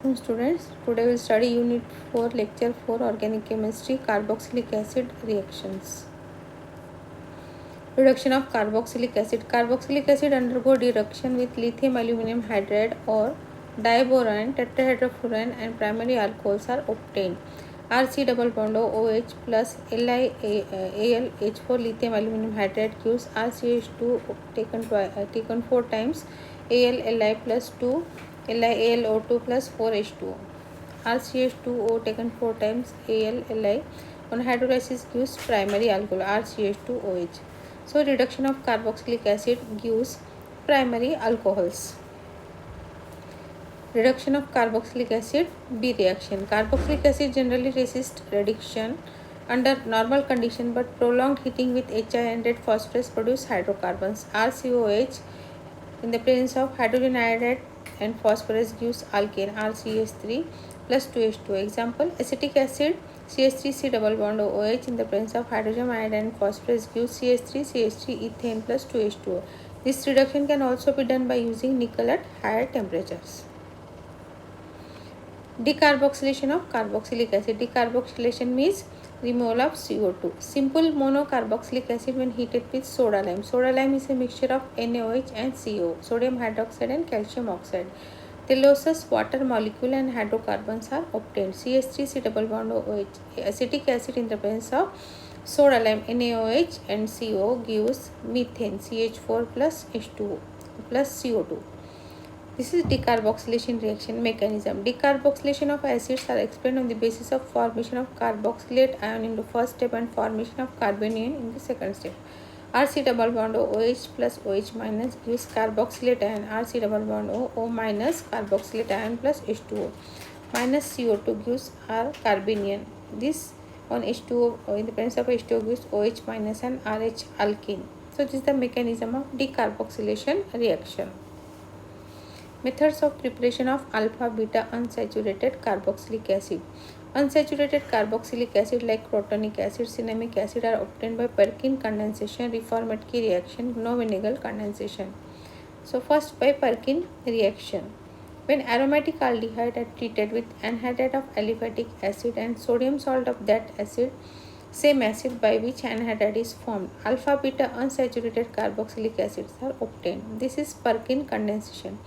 Students, today we'll study Unit 4, Lecture 4, Organic Chemistry, Carboxylic Acid Reactions. Reduction of carboxylic acid. Carboxylic acid undergo reduction with lithium aluminum hydride or diborane, tetrahydrofurane and primary alcohols are obtained. RC double bond OH plus LiAlH4 lithium aluminum hydride gives RCH2 taken 4 times AlLi plus 2 LiAlO2 plus 4H2O. RCH2O taken 4 times AlLi on hydrolysis gives primary alcohol RCH2OH. So reduction of carboxylic acid gives primary alcohols. Reduction of carboxylic acid B reaction. Carboxylic acid generally resists reduction under normal condition, but prolonged heating with HI and red phosphorus produce hydrocarbons. RCOH in the presence of hydrogen iodide and phosphorus gives alkane RCH3 plus 2H2. Example, acetic acid CH3C double bond OH in the presence of hydrogen iodide and phosphorus gives CH3 ethane plus 2H2O. This reduction can also be done by using nickel at higher temperatures. Decarboxylation of carboxylic acid. Decarboxylation means removal of CO2. Simple monocarboxylic acid when heated with soda lime. Soda lime is a mixture of NaOH and CO, sodium hydroxide and calcium oxide. The loses water molecule and hydrocarbons are obtained. CH3C double bond OH. Acetic acid in the presence of soda lime NaOH and CO gives methane CH4 plus H2O plus CO2. This is decarboxylation reaction mechanism. Decarboxylation of acids are explained on the basis of formation of carboxylate ion in the first step and formation of carbanion in the second step. RC double bond OH plus OH minus gives carboxylate ion. RC double bond O minus carboxylate ion plus H2O minus CO2 gives R carbanion. This on H2O in the presence of H2O gives OH minus and RH alkene. So this is the mechanism of decarboxylation reaction. Methods of preparation of alpha beta unsaturated carboxylic acid. Unsaturated carboxylic acid like protonic acid, cinnamic acid are obtained by Perkin condensation, Reformatsky reaction, Knoevenagel condensation. So first by Perkin reaction. When aromatic aldehyde are treated with anhydride of aliphatic acid and sodium salt of that acid, same acid by which anhydride is formed, alpha beta unsaturated carboxylic acids are obtained. This is Perkin condensation.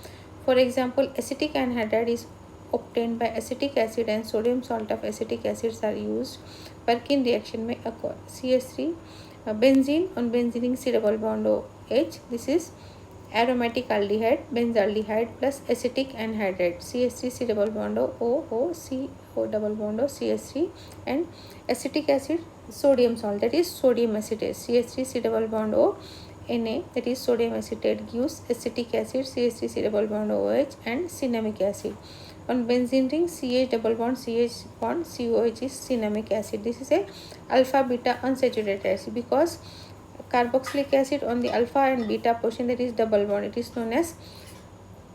For example, acetic anhydride is obtained by acetic acid and sodium salt of acetic acids are used. Perkin reaction may occur. CH3 benzene on benzening C double bond OH. This is aromatic aldehyde benzaldehyde plus acetic anhydride CH3C double bond O double bond CH3 and acetic acid sodium salt, that is sodium acetate CH3C double bond O Na, that is sodium acetate, gives acetic acid CH3C double bond OH and cinnamic acid. On benzene ring CH double bond CH bond COH is cinnamic acid. This is a alpha beta unsaturated acid because carboxylic acid on the alpha and beta portion, that is double bond, it is known as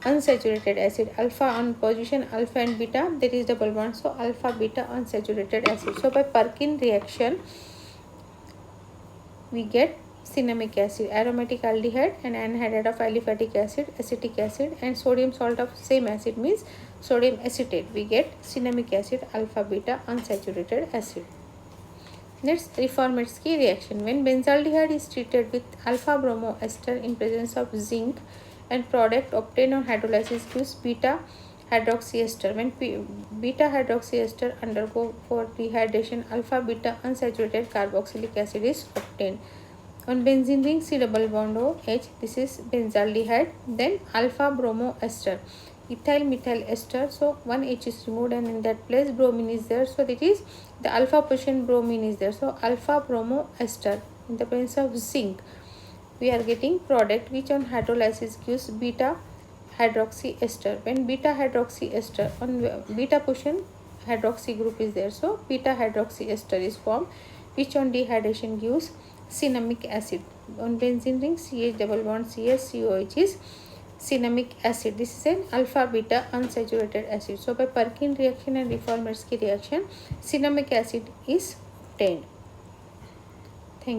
unsaturated acid. Alpha on position alpha and beta, that is double bond, so alpha beta unsaturated acid. So by Perkin reaction we get cinnamic acid, aromatic aldehyde and anhydride of aliphatic acid, acetic acid and sodium salt of same acid means sodium acetate. We get cinnamic acid, alpha beta unsaturated acid. Next, Reformatsky reaction. When benzaldehyde is treated with alpha bromo ester in presence of zinc and product obtained on hydrolysis gives beta hydroxyester. When beta hydroxyester undergo for dehydration, alpha beta unsaturated carboxylic acid is obtained. On benzene ring C double bond OH, this is benzaldehyde, then alpha bromo ester, ethyl methyl ester, so one H is removed and in that place bromine is there, so that is the alpha portion bromine is there, so alpha bromo ester in the presence of zinc we are getting product which on hydrolysis gives beta hydroxy ester. When beta hydroxy ester on beta portion hydroxy group is there, so beta hydroxy ester is formed which on dehydration gives cinnamic acid. On benzene ring CH double bond CH COH is cinnamic acid. This is an alpha beta unsaturated acid. So by Perkin reaction and Reformatsky reaction, cinnamic acid is obtained.